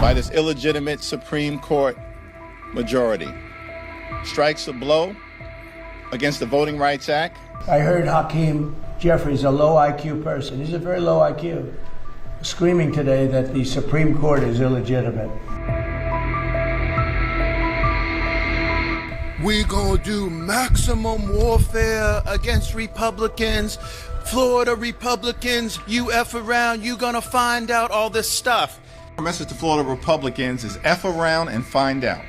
by this illegitimate Supreme Court majority strikes a blow against the Voting Rights Act. I heard Hakeem Jeffries, a low IQ person, he's a very low IQ, screaming today that the Supreme Court is illegitimate. We gonna do maximum warfare against Republicans. Florida Republicans, you F around, you gonna find out all this stuff. Our message to Florida Republicans is F around and find out.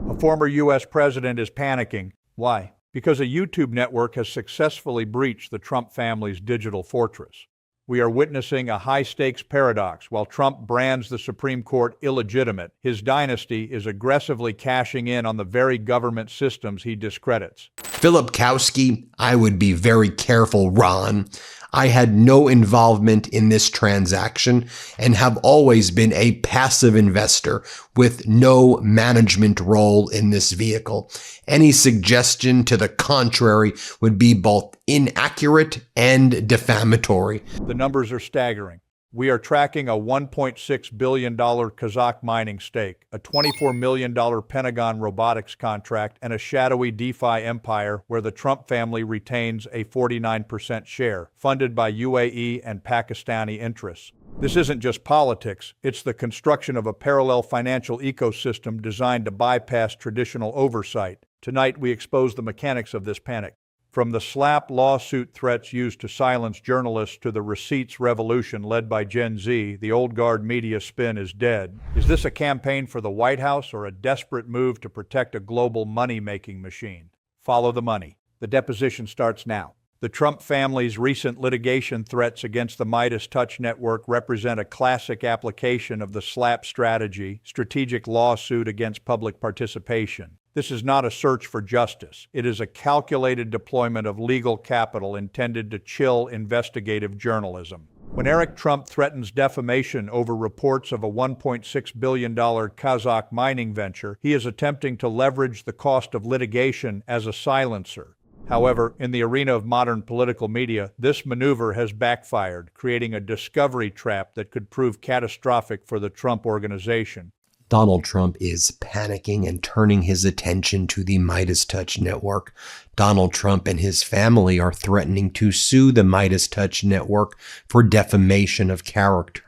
A former U.S. president is panicking. Why? Because a YouTube network has successfully breached the Trump family's digital fortress. We are witnessing a high-stakes paradox. While Trump brands the Supreme Court illegitimate, his dynasty is aggressively cashing in on the very government systems he discredits. Philip Kowski, I would be very careful, Ron. I had no involvement in this transaction and have always been a passive investor with no management role in this vehicle. Any suggestion to the contrary would be both inaccurate and defamatory. The numbers are staggering. We are tracking a $1.6 billion Kazakh mining stake, a $24 million Pentagon robotics contract, and a shadowy DeFi empire where the Trump family retains a 49% share, funded by UAE and Pakistani interests. This isn't just politics, it's the construction of a parallel financial ecosystem designed to bypass traditional oversight. Tonight, we expose the mechanics of this panic. From the slap lawsuit threats used to silence journalists to the receipts revolution led by Gen Z, the old guard media spin is dead. Is this a campaign for the White House or a desperate move to protect a global money-making machine? Follow the money. The deposition starts now. The Trump family's recent litigation threats against the Midas Touch network represent a classic application of the SLAP strategy, strategic lawsuit against public participation. This is not a search for justice. It is a calculated deployment of legal capital intended to chill investigative journalism. When Eric Trump threatens defamation over reports of a $1.6 billion Kazakh mining venture, he is attempting to leverage the cost of litigation as a silencer. However, in the arena of modern political media, this maneuver has backfired, creating a discovery trap that could prove catastrophic for the Trump organization. Donald Trump is panicking and turning his attention to the Midas Touch network. Donald Trump and his family are threatening to sue the Midas Touch network for defamation of character.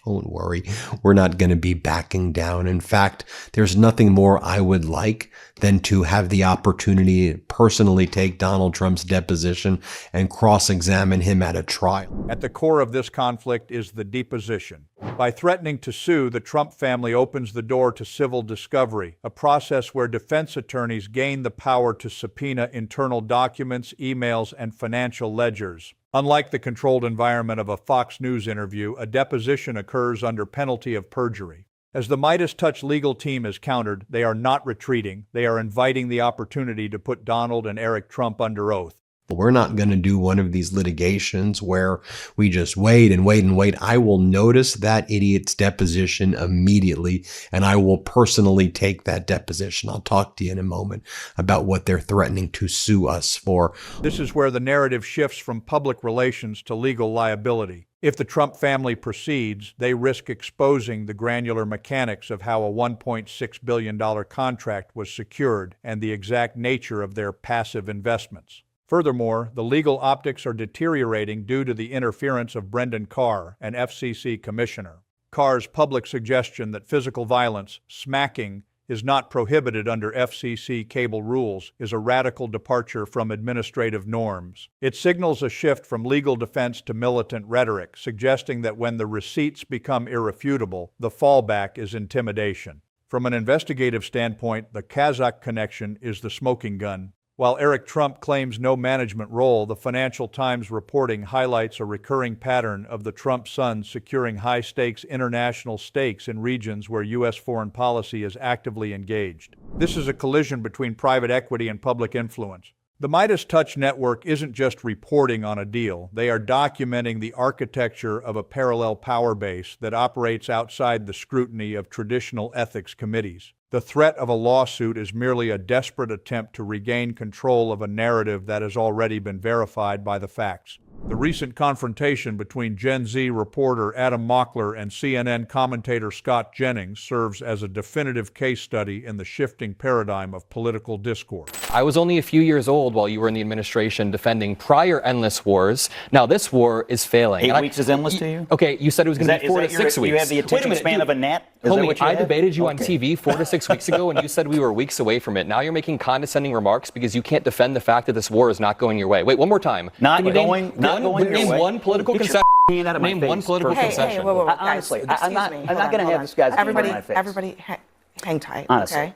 Don't worry, we're not going to be backing down. In fact, there's nothing more I would like than to have the opportunity to personally take Donald Trump's deposition and cross-examine him at a trial. At the core of this conflict is the deposition. By threatening to sue, the Trump family opens the door to civil discovery, a process where defense attorneys gain the power to subpoena internal documents, emails, and financial ledgers. Unlike the controlled environment of a Fox News interview, a deposition occurs under penalty of perjury. As the Midas Touch legal team is countered, they are not retreating. They are inviting the opportunity to put Donald and Eric Trump under oath. We're not going to do one of these litigations where we just wait and wait and wait. I will notice that idiot's deposition immediately, and I will personally take that deposition. I'll talk to you in a moment about what they're threatening to sue us for. This is where the narrative shifts from public relations to legal liability. If the Trump family proceeds, they risk exposing the granular mechanics of how a $1.6 billion contract was secured and the exact nature of their passive investments. Furthermore, the legal optics are deteriorating due to the interference of Brendan Carr, an FCC commissioner. Carr's public suggestion that physical violence, smacking, is not prohibited under FCC cable rules is a radical departure from administrative norms. It signals a shift from legal defense to militant rhetoric, suggesting that when the receipts become irrefutable, the fallback is intimidation. From an investigative standpoint, the Kazakh connection is the smoking gun. While Eric Trump claims no management role, the Financial Times reporting highlights a recurring pattern of the Trump sons securing high-stakes international stakes in regions where U.S. foreign policy is actively engaged. This is a collision between private equity and public influence. The Midas Touch network isn't just reporting on a deal. They are documenting the architecture of a parallel power base that operates outside the scrutiny of traditional ethics committees. The threat of a lawsuit is merely a desperate attempt to regain control of a narrative that has already been verified by the facts. The recent confrontation between Gen Z reporter Adam Mockler and CNN commentator Scott Jennings serves as a definitive case study in the shifting paradigm of political discourse. I was only a few years old while you were in the administration defending prior endless wars. Now this war is failing. 8 weeks is endless to you? Okay, you said it was going to be 4 to 6 weeks. You have the attention span of a gnat? Homie, I debated you on TV 4 to 6 weeks ago, and you said we were weeks away from it. Now you're making condescending remarks because you can't defend the fact that this war is not going your way. Wait, one more time. Not going your way. Name one political concession. Name one political concession. Hey, whoa. Honestly, I'm not going to have this guy's in my face. Everybody, hang tight. Honestly.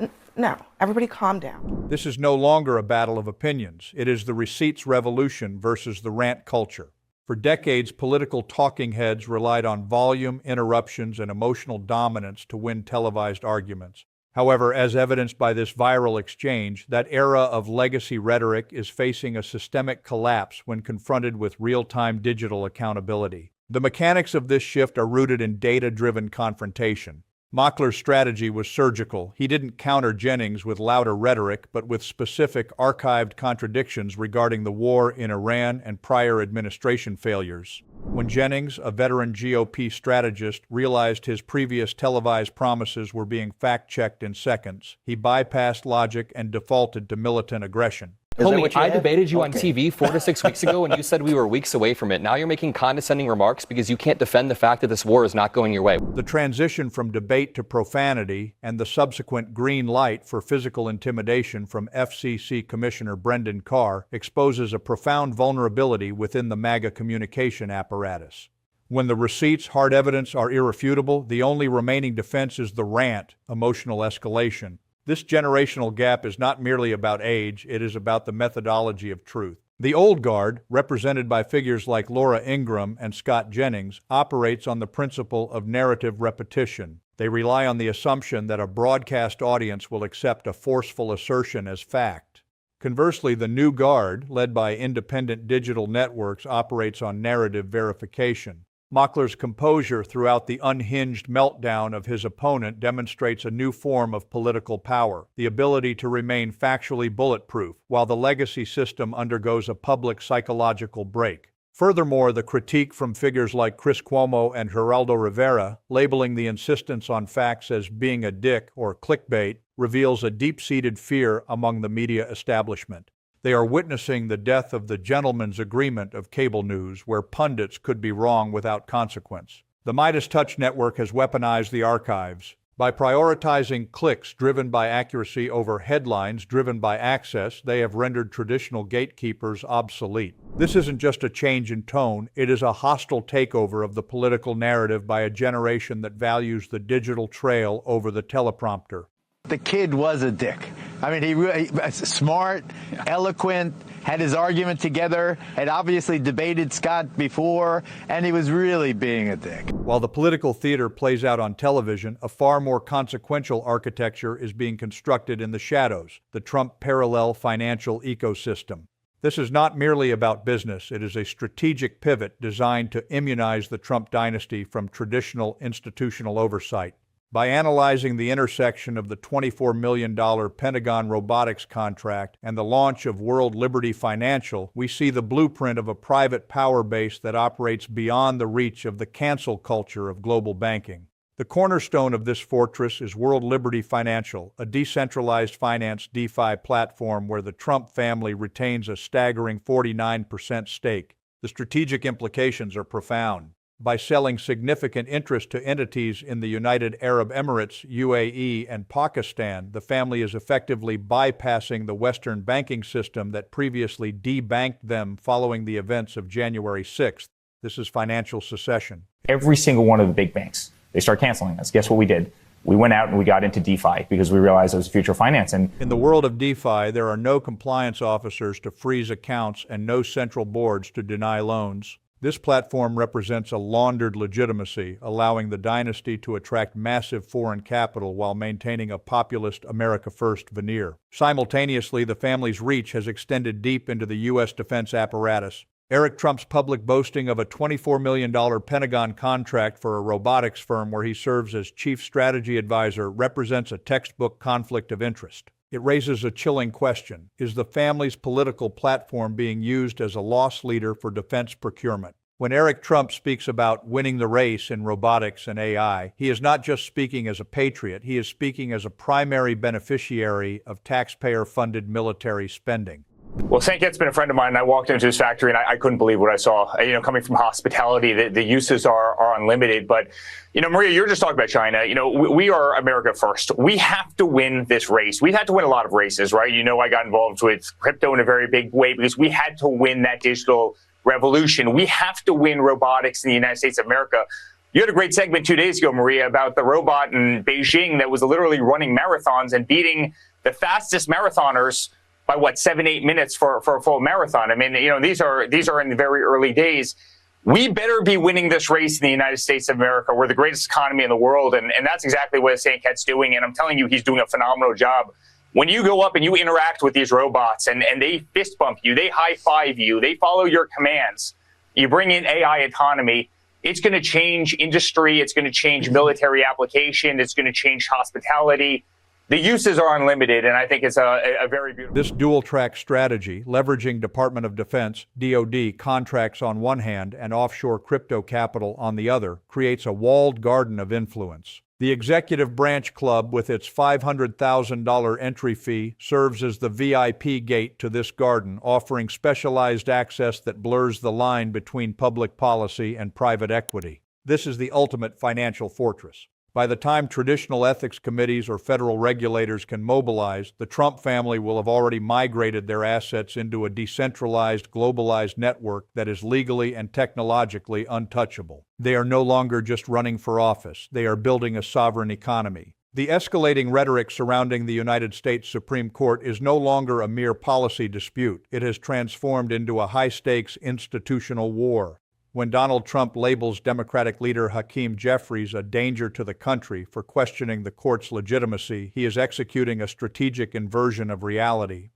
Okay. No, everybody, calm down. This is no longer a battle of opinions. It is the receipts revolution versus the rant culture. For decades, political talking heads relied on volume, interruptions, and emotional dominance to win televised arguments. However, as evidenced by this viral exchange, that era of legacy rhetoric is facing a systemic collapse when confronted with real-time digital accountability. The mechanics of this shift are rooted in data-driven confrontation. Mockler's strategy was surgical. He didn't counter Jennings with louder rhetoric, but with specific archived contradictions regarding the war in Iran and prior administration failures. When Jennings, a veteran GOP strategist, realized his previous televised promises were being fact-checked in seconds, he bypassed logic and defaulted to militant aggression. Homie, I debated you on TV 4 to 6 weeks ago, and you said we were weeks away from it. Now you're making condescending remarks because you can't defend the fact that this war is not going your way. The transition from debate to profanity and the subsequent green light for physical intimidation from FCC Commissioner Brendan Carr exposes a profound vulnerability within the MAGA communication apparatus. When the receipts, hard evidence are irrefutable, the only remaining defense is the rant, emotional escalation. This generational gap is not merely about age, it is about the methodology of truth. The old guard, represented by figures like Laura Ingraham and Scott Jennings, operates on the principle of narrative repetition. They rely on the assumption that a broadcast audience will accept a forceful assertion as fact. Conversely, the new guard, led by independent digital networks, operates on narrative verification. Mockler's composure throughout the unhinged meltdown of his opponent demonstrates a new form of political power, the ability to remain factually bulletproof, while the legacy system undergoes a public psychological break. Furthermore, the critique from figures like Chris Cuomo and Geraldo Rivera, labeling the insistence on facts as being a dick or clickbait, reveals a deep-seated fear among the media establishment. They are witnessing the death of the gentleman's agreement of cable news, where pundits could be wrong without consequence. The Midas Touch network has weaponized the archives. By prioritizing clicks driven by accuracy over headlines driven by access, they have rendered traditional gatekeepers obsolete. This isn't just a change in tone, it is a hostile takeover of the political narrative by a generation that values the digital trail over the teleprompter. The kid was a dick. I mean, he was smart, eloquent, had his argument together, had obviously debated Scott before, and he was really being a dick. While the political theater plays out on television, a far more consequential architecture is being constructed in the shadows, the Trump parallel financial ecosystem. This is not merely about business, it is a strategic pivot designed to immunize the Trump dynasty from traditional institutional oversight. By analyzing the intersection of the $24 million Pentagon robotics contract and the launch of World Liberty Financial, we see the blueprint of a private power base that operates beyond the reach of the cancel culture of global banking. The cornerstone of this fortress is World Liberty Financial, a decentralized finance DeFi platform where the Trump family retains a staggering 49% stake. The strategic implications are profound. By selling significant interest to entities in the United Arab Emirates, UAE, and Pakistan, the family is effectively bypassing the Western banking system that previously debanked them following the events of January 6th. This is financial secession. Every single one of the big banks, they start canceling us. Guess what we did? We went out and we got into DeFi because we realized it was future finance. And in the world of DeFi, there are no compliance officers to freeze accounts and no central boards to deny loans. This platform represents a laundered legitimacy, allowing the dynasty to attract massive foreign capital while maintaining a populist America First veneer. Simultaneously, the family's reach has extended deep into the U.S. defense apparatus. Eric Trump's public boasting of a $24 million Pentagon contract for a robotics firm where he serves as chief strategy advisor represents a textbook conflict of interest. It raises a chilling question. Is the family's political platform being used as a loss leader for defense procurement? When Eric Trump speaks about winning the race in robotics and AI, he is not just speaking as a patriot, he is speaking as a primary beneficiary of taxpayer-funded military spending. Well, Sanket's been a friend of mine, and I walked into his factory, and I couldn't believe what I saw. Coming from hospitality, the uses are unlimited. But, Maria, you're just talking about China. We are America first. We have to win this race. We've had to win a lot of races, right? I got involved with crypto in a very big way because we had to win that digital revolution. We have to win robotics in the United States of America. You had a great segment 2 days ago, Maria, about the robot in Beijing that was literally running marathons and beating the fastest marathoners by 7-8 minutes for a full marathon. I mean, these are in the very early days. We better be winning this race in the United States of America. We're the greatest economy in the world, and that's exactly what Sanket's doing. And I'm telling you, he's doing a phenomenal job. When you go up and you interact with these robots and they fist bump you, they high five you, they follow your commands, you bring in AI autonomy, it's going to change industry, it's going to change military application, it's going to change hospitality. The uses are unlimited, and I think it's a very beautiful. This dual-track strategy, leveraging Department of Defense, DoD, contracts on one hand and offshore crypto capital on the other, creates a walled garden of influence. The executive branch club, with its $500,000 entry fee, serves as the VIP gate to this garden, offering specialized access that blurs the line between public policy and private equity. This is the ultimate financial fortress. By the time traditional ethics committees or federal regulators can mobilize, the Trump family will have already migrated their assets into a decentralized, globalized network that is legally and technologically untouchable. They are no longer just running for office. They are building a sovereign economy. The escalating rhetoric surrounding the United States Supreme Court is no longer a mere policy dispute. It has transformed into a high-stakes institutional war. When Donald Trump labels Democratic leader Hakeem Jeffries a danger to the country for questioning the court's legitimacy, he is executing a strategic inversion of reality.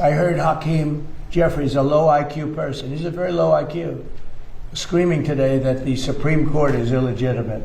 I heard Hakeem Jeffries, a low IQ person. He's a very low IQ, screaming today that the Supreme Court is illegitimate.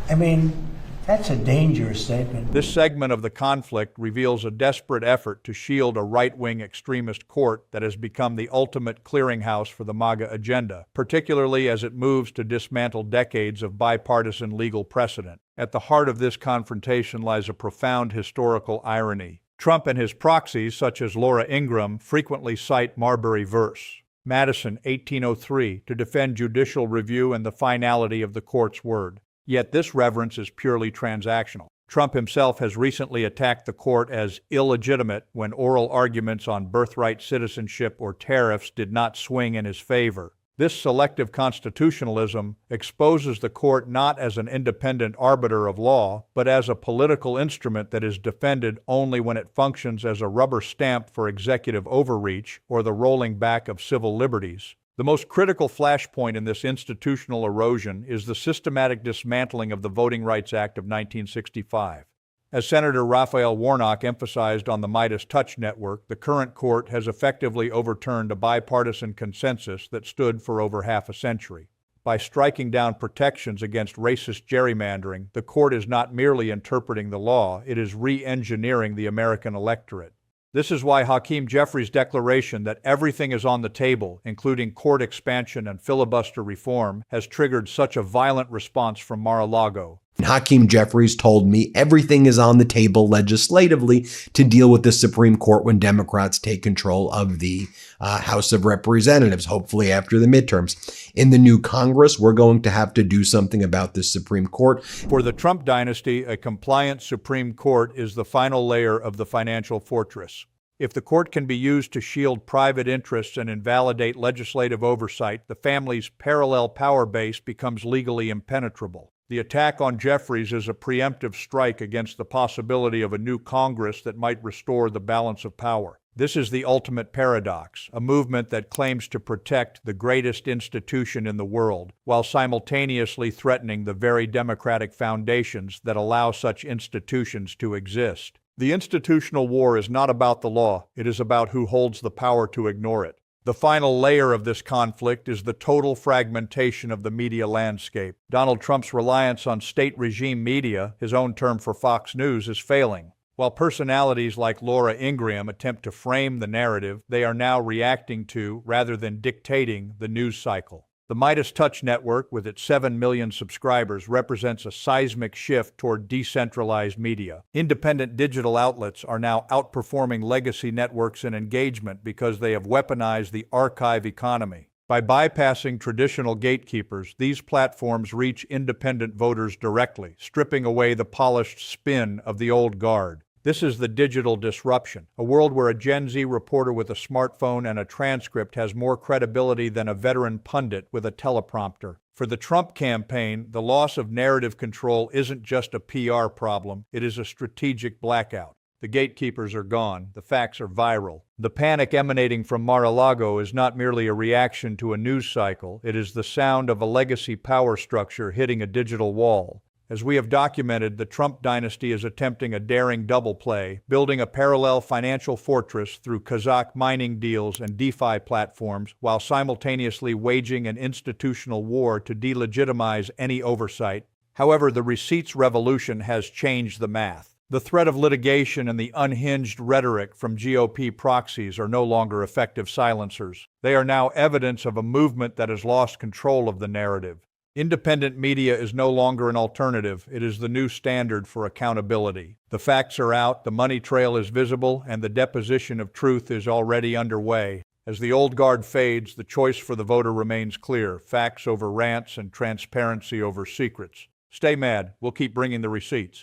I mean, that's a dangerous statement. This segment of the conflict reveals a desperate effort to shield a right-wing extremist court that has become the ultimate clearinghouse for the MAGA agenda, particularly as it moves to dismantle decades of bipartisan legal precedent. At the heart of this confrontation lies a profound historical irony. Trump and his proxies, such as Laura Ingraham, frequently cite Marbury verse, Madison, 1803, to defend judicial review and the finality of the court's word. Yet this reverence is purely transactional. Trump himself has recently attacked the court as illegitimate when oral arguments on birthright citizenship or tariffs did not swing in his favor. This selective constitutionalism exposes the court not as an independent arbiter of law, but as a political instrument that is defended only when it functions as a rubber stamp for executive overreach or the rolling back of civil liberties. The most critical flashpoint in this institutional erosion is the systematic dismantling of the Voting Rights Act of 1965. As Senator Raphael Warnock emphasized on the Midas Touch Network, the current court has effectively overturned a bipartisan consensus that stood for over half a century. By striking down protections against racist gerrymandering, the court is not merely interpreting the law, it is re-engineering the American electorate. This is why Hakeem Jeffries' declaration that everything is on the table, including court expansion and filibuster reform, has triggered such a violent response from Mar-a-Lago. Hakeem Jeffries told me everything is on the table legislatively to deal with the Supreme Court when Democrats take control of the House of Representatives, hopefully after the midterms. In the new Congress, we're going to have to do something about this Supreme Court. For the Trump dynasty, a compliant Supreme Court is the final layer of the financial fortress. If the court can be used to shield private interests and invalidate legislative oversight, the family's parallel power base becomes legally impenetrable. The attack on Jeffries is a preemptive strike against the possibility of a new Congress that might restore the balance of power. This is the ultimate paradox, a movement that claims to protect the greatest institution in the world, while simultaneously threatening the very democratic foundations that allow such institutions to exist. The institutional war is not about the law, it is about who holds the power to ignore it. The final layer of this conflict is the total fragmentation of the media landscape. Donald Trump's reliance on state regime media, his own term for Fox News, is failing. While personalities like Laura Ingraham attempt to frame the narrative, they are now reacting to, rather than dictating, the news cycle. The Midas Touch Network, with its 7 million subscribers, represents a seismic shift toward decentralized media. Independent digital outlets are now outperforming legacy networks in engagement because they have weaponized the archive economy. By bypassing traditional gatekeepers, these platforms reach independent voters directly, stripping away the polished spin of the old guard. This is the digital disruption, a world where a Gen Z reporter with a smartphone and a transcript has more credibility than a veteran pundit with a teleprompter. For the Trump campaign, the loss of narrative control isn't just a PR problem, it is a strategic blackout. The gatekeepers are gone, the facts are viral. The panic emanating from Mar-a-Lago is not merely a reaction to a news cycle, it is the sound of a legacy power structure hitting a digital wall. As we have documented, the Trump dynasty is attempting a daring double play, building a parallel financial fortress through Kazakh mining deals and DeFi platforms, while simultaneously waging an institutional war to delegitimize any oversight. However, the receipts revolution has changed the math. The threat of litigation and the unhinged rhetoric from GOP proxies are no longer effective silencers. They are now evidence of a movement that has lost control of the narrative. Independent media is no longer an alternative, it is the new standard for accountability. The facts are out, the money trail is visible, and the deposition of truth is already underway. As the old guard fades, the choice for the voter remains clear: facts over rants and transparency over secrets. Stay mad, we'll keep bringing the receipts.